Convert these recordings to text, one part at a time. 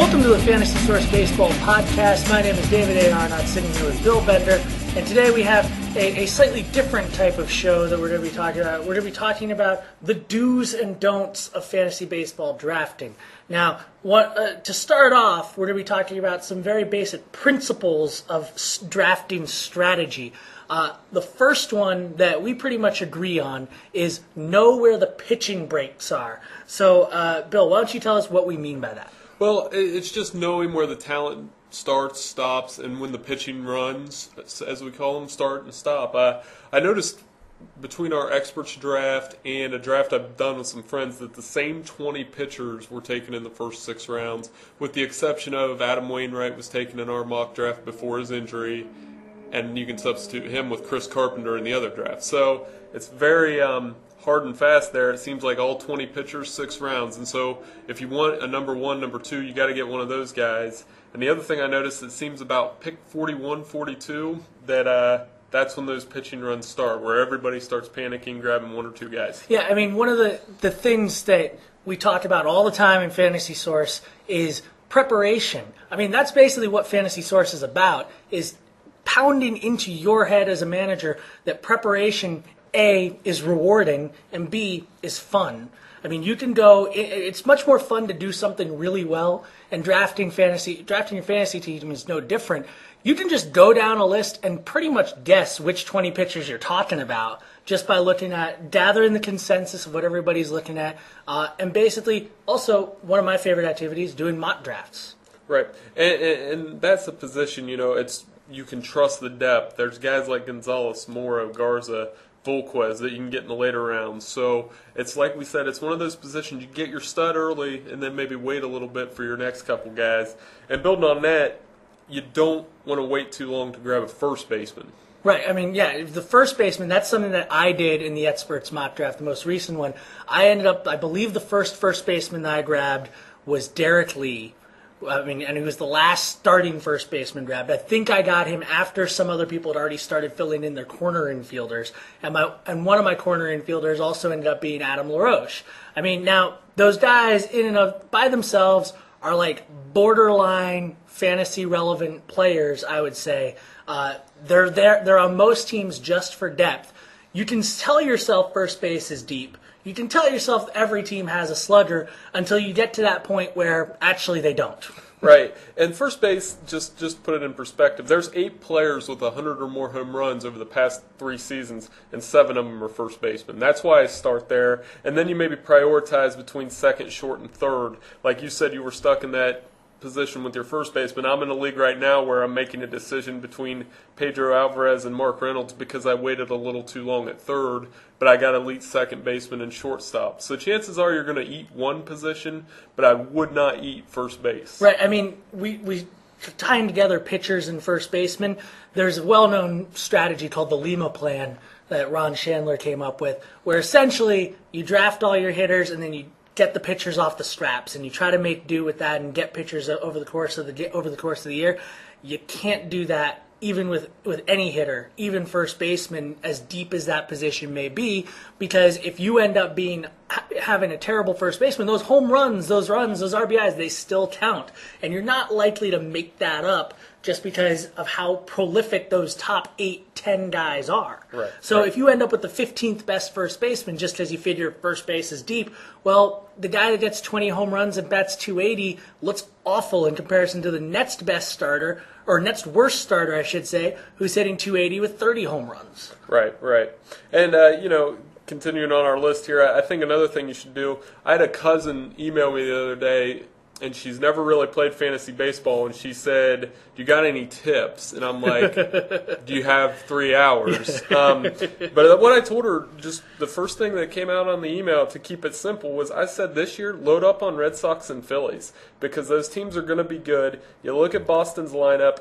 Welcome to the Fantasy Source Baseball Podcast. My name is David A. Arnott, sitting here with Bill Bender, and today we have a slightly different type of show that we're going to be talking about. We're going to be talking about the do's and don'ts of fantasy baseball drafting. Now, to start off, we're going to be talking about some very basic principles of drafting strategy. The first one that we pretty much agree on is know where the pitching breaks are. So, Bill, why don't you tell us what we mean by that? Well, it's just knowing where the talent starts, stops, and when the pitching runs, as we call them, start and stop. I noticed between our experts draft and a draft I've done with some friends that the same 20 pitchers were taken in the first 6 rounds, with the exception of Adam Wainwright was taken in our mock draft before his injury, and you can substitute him with Chris Carpenter in the other draft. So it's very hard and fast there. It seems like all 20 pitchers, 6 rounds. And so if you want a number 1, number 2, you got to get one of those guys. And the other thing I noticed, it seems about pick 41, 42, that's when those pitching runs start, where everybody starts panicking, grabbing 1 or 2 guys. Yeah, I mean, one of the things that we talk about all the time in Fantasy Source is preparation. I mean, that's basically what Fantasy Source is about, is pounding into your head as a manager that preparation, A, is rewarding, and B, is fun. I mean, you can go, it's much more fun to do something really well, and drafting your fantasy team is no different. You can just go down a list and pretty much guess which 20 pitchers you're talking about just by gathering the consensus of what everybody's looking at, and basically, also, one of my favorite activities, doing mock drafts. Right, and that's a position, you can trust the depth. There's guys like Gonzalez, Morrow, Garza, Volquez that you can get in the later rounds. So it's like we said, it's one of those positions you get your stud early and then maybe wait a little bit for your next couple guys. And building on that, you don't want to wait too long to grab a first baseman. Right. I mean, yeah, the first baseman, that's something that I did in the Experts mock draft, the most recent one. I believe the first baseman that I grabbed was Derek Lee. I mean, and he was the last starting first baseman grabbed. I think I got him after some other people had already started filling in their corner infielders. And one of my corner infielders also ended up being Adam LaRoche. I mean, now, those guys in and of by themselves are like borderline fantasy relevant players, I would say. They're on most teams just for depth. You can tell yourself first base is deep. You can tell yourself every team has a slugger until you get to that point where actually they don't. Right. And first base, just put it in perspective, there's 8 players with 100 or more home runs over the past 3 seasons, and 7 of them are first basemen. That's why I start there. And then you maybe prioritize between second, short, and third. Like you said, you were stuck in that position with your first baseman. I'm in a league right now where I'm making a decision between Pedro Alvarez and Mark Reynolds because I waited a little too long at third, but I got elite second baseman and shortstop. So chances are you're going to eat one position, but I would not eat first base. Right. I mean, we tying together pitchers and first baseman, there's a well-known strategy called the Lima plan that Ron Chandler came up with, where essentially you draft all your hitters and then you get the pitchers off the straps, and you try to make do with that and get pitchers over the course of the year. You can't do that even with any hitter, even first baseman, as deep as that position may be, because if you end up having a terrible first baseman, those home runs, those RBIs, they still count, and you're not likely to make that up just because of how prolific those top 8, 10 guys are. Right. So if you end up with the 15th best first baseman just because you figure first base is deep, well, the guy that gets 20 home runs and bats 280 looks awful in comparison to the next best starter, or next worst starter, I should say, who's hitting 280 with 30 home runs. Right. And, continuing on our list here, I think another thing you should do, I had a cousin email me the other day, and she's never really played fantasy baseball, and she said, "Do you got any tips?" And I'm like, "Do you have 3 hours?" But what I told her, just the first thing that came out on the email to keep it simple was, I said this year, load up on Red Sox and Phillies, because those teams are going to be good. You look at Boston's lineup,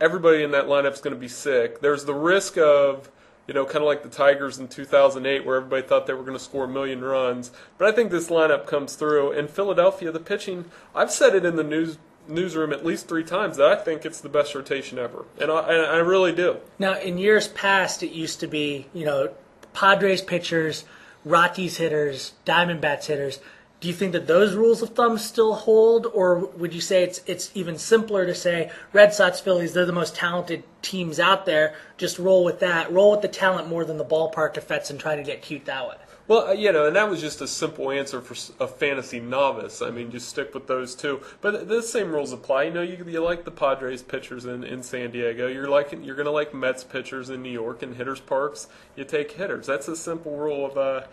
everybody in that lineup is going to be sick. There's the risk of, kind of like the Tigers in 2008 where everybody thought they were going to score 1 million runs. But I think this lineup comes through. In Philadelphia, the pitching, I've said it in the newsroom at least 3 times that I think it's the best rotation ever. And I really do. Now, in years past, it used to be, Padres pitchers, Rockies hitters, Diamondbacks hitters. Do you think that those rules of thumb still hold, or would you say it's even simpler to say Red Sox, Phillies, they're the most talented teams out there, just roll with that, roll with the talent more than the ballpark effects and try to get cute that way? Well, and that was just a simple answer for a fantasy novice. I mean, just stick with those two. But the same rules apply. You like the Padres pitchers in San Diego. You're going to like Mets pitchers in New York, and hitters parks. You take hitters. That's a simple rule of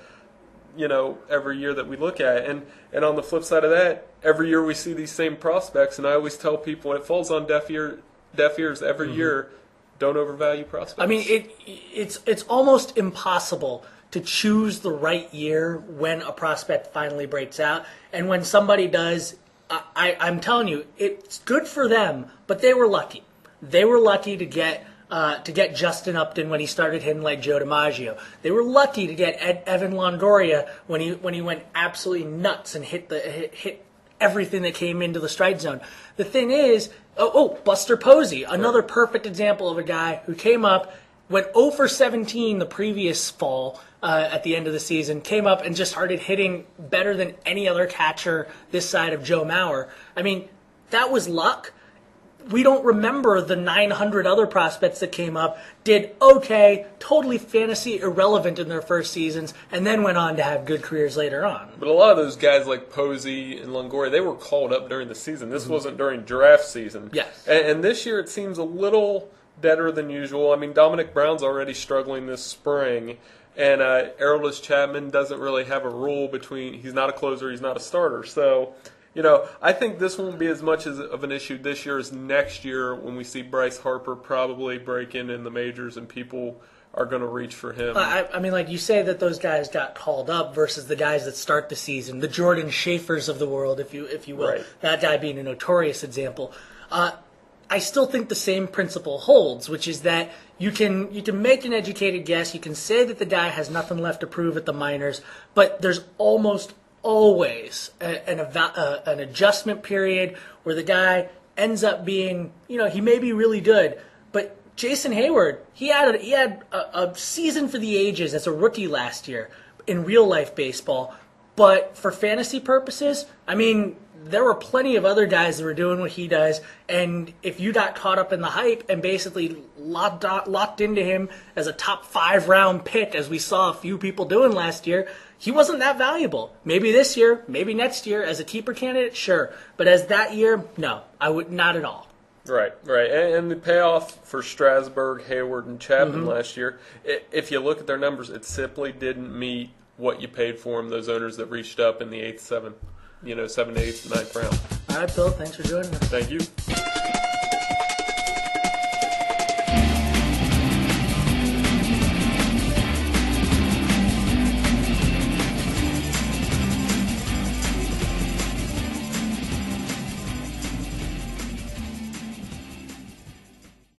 every year that we look at. And on the flip side of that, every year we see these same prospects, and I always tell people when it falls on deaf ears every year, don't overvalue prospects. I mean, it's almost impossible to choose the right year when a prospect finally breaks out. And when somebody does, I'm telling you, it's good for them, but they were lucky. They were lucky to get Justin Upton when he started hitting like Joe DiMaggio. They were lucky to get Evan Longoria when he went absolutely nuts and hit everything that came into the strike zone. The thing is, Buster Posey, another perfect example of a guy who came up, went 0 for 17 the previous fall at the end of the season, came up and just started hitting better than any other catcher this side of Joe Mauer. I mean, that was luck. We don't remember the 900 other prospects that came up, did okay, totally fantasy irrelevant in their first seasons, and then went on to have good careers later on. But a lot of those guys like Posey and Longoria, they were called up during the season. This wasn't during draft season. Yes. And this year it seems a little better than usual. I mean, Dominic Brown's already struggling this spring, and Aroldis Chapman doesn't really have a rule between, he's not a closer, he's not a starter. So, I think this won't be as much of an issue this year as next year when we see Bryce Harper probably break in the majors and people are going to reach for him. I mean, like you say that those guys got called up versus the guys that start the season, the Jordan Schaefers of the world, if you will. Right. That guy being a notorious example. I still think the same principle holds, which is that you can make an educated guess. You can say that the guy has nothing left to prove at the minors, but there's almost always an adjustment period where the guy ends up being, he may be really good, but Jason Hayward, he had a season for the ages as a rookie last year in real life baseball, but for fantasy purposes, I mean, there were plenty of other guys that were doing what he does, and if you got caught up in the hype and basically locked into him as a top 5 round pick, as we saw a few people doing last year, he wasn't that valuable. Maybe this year, maybe next year, as a keeper candidate, sure. But as that year, no, I would not at all. Right. And the payoff for Strasburg, Hayward, and Chapman last year, if you look at their numbers, it simply didn't meet what you paid for them, those owners that reached up in the 7th, 7th, 8th, 9th round. All right, Bill, thanks for joining us. Thank you.